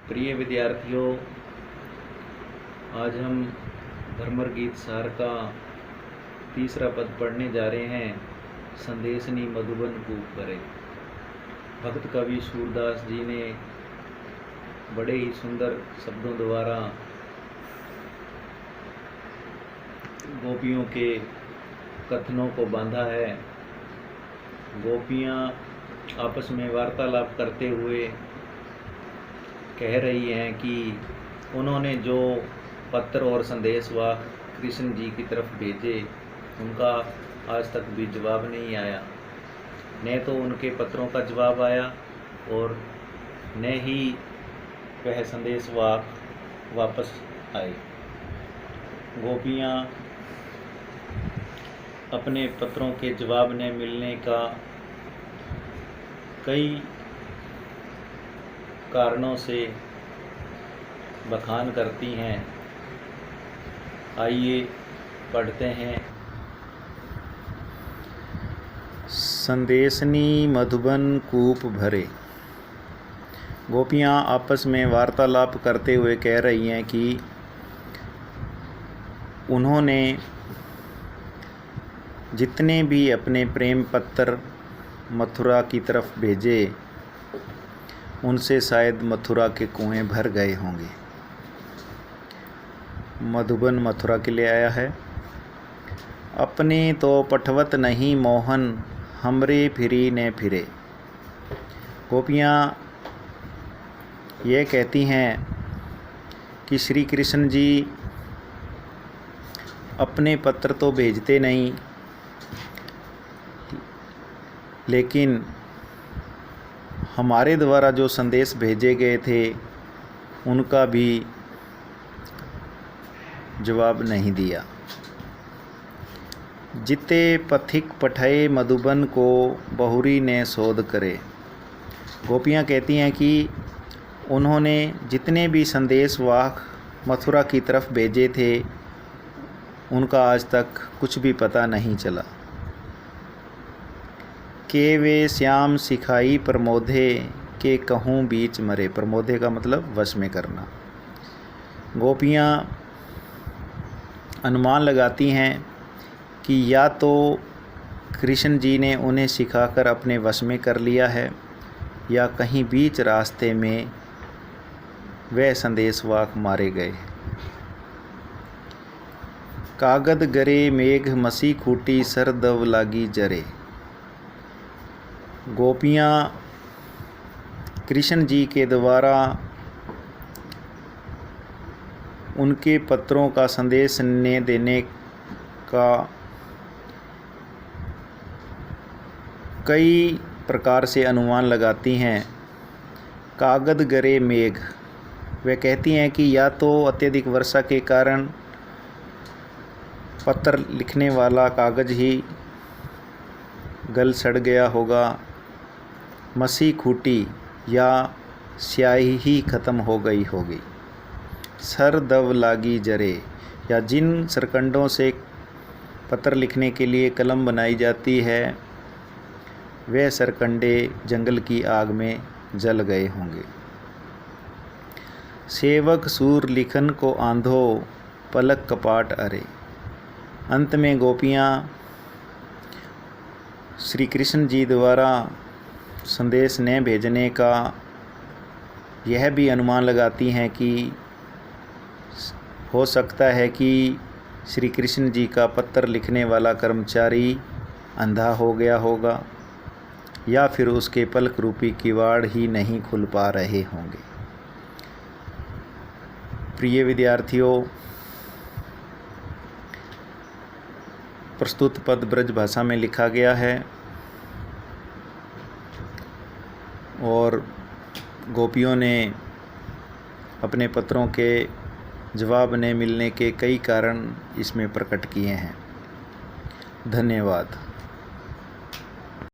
प्रिय विद्यार्थियों, आज हम भ्रमर गीत सार का तीसरा पद पढ़ने जा रहे हैं। संदेशनी मधुबन कूप भरे। भक्त कवि सूरदास जी ने बड़े ही सुंदर शब्दों द्वारा गोपियों के कथनों को बांधा है। गोपियाँ आपस में वार्तालाप करते हुए कह रही हैं कि उन्होंने जो पत्र और संदेश वाहक कृष्ण जी की तरफ भेजे, उनका आज तक भी जवाब नहीं आया। न तो उनके पत्रों का जवाब आया और न ही वह संदेश वाहक वापस आए। गोपियाँ अपने पत्रों के जवाब न मिलने का कई कारणों से बखान करती हैं। आइए पढ़ते हैं। संदेशनी मधुबन कूप भरे। गोपियाँ आपस में वार्तालाप करते हुए कह रही हैं कि उन्होंने जितने भी अपने प्रेम पत्र मथुरा की तरफ भेजे, उनसे शायद मथुरा के कुएं भर गए होंगे। मधुबन मथुरा के लिए आया है। अपने तो पठवत नहीं मोहन, हमरे फिरी ने फिरे। गोपियाँ ये कहती हैं कि श्री कृष्ण जी अपने पत्र तो भेजते नहीं, लेकिन हमारे द्वारा जो संदेश भेजे गए थे उनका भी जवाब नहीं दिया। जिते पथिक पठाए मधुबन को, बहुरी ने शोध करे। गोपियाँ कहती हैं कि उन्होंने जितने भी संदेश वाहक मथुरा की तरफ भेजे थे, उनका आज तक कुछ भी पता नहीं चला। के वे श्याम सिखाई प्रमोदे, के कहूँ बीच मरे। प्रमोदे का मतलब वश में करना। गोपियाँ अनुमान लगाती हैं कि या तो कृष्ण जी ने उन्हें सिखाकर अपने वश में कर लिया है, या कहीं बीच रास्ते में वह संदेशवाहक मारे गए। कागद गरे मेघ मसी खूटी, सर दव लागी जरे। गोपियाँ कृष्ण जी के द्वारा उनके पत्रों का संदेश न देने का कई प्रकार से अनुमान लगाती हैं। कागद गरे मेघ, वे कहती हैं कि या तो अत्यधिक वर्षा के कारण पत्र लिखने वाला कागज ही गल सड़ गया होगा। मसी खूटी, या स्याही ही ख़त्म हो गई होगी। सर दव लागी जरे, या जिन सरकंडों से पत्र लिखने के लिए कलम बनाई जाती है, वे सरकंडे जंगल की आग में जल गए होंगे। सेवक सूर लिखन को आंधो, पलक कपाट अरे। अंत में गोपियाँ श्री कृष्ण जी द्वारा संदेश न भेजने का यह भी अनुमान लगाती हैं कि हो सकता है कि श्री कृष्ण जी का पत्र लिखने वाला कर्मचारी अंधा हो गया होगा, या फिर उसके पलक रूपी किवाड़ ही नहीं खुल पा रहे होंगे। प्रिय विद्यार्थियों, प्रस्तुत पद ब्रज भाषा में लिखा गया है और गोपियों ने अपने पत्रों के जवाब न मिलने के कई कारण इसमें प्रकट किए हैं। धन्यवाद।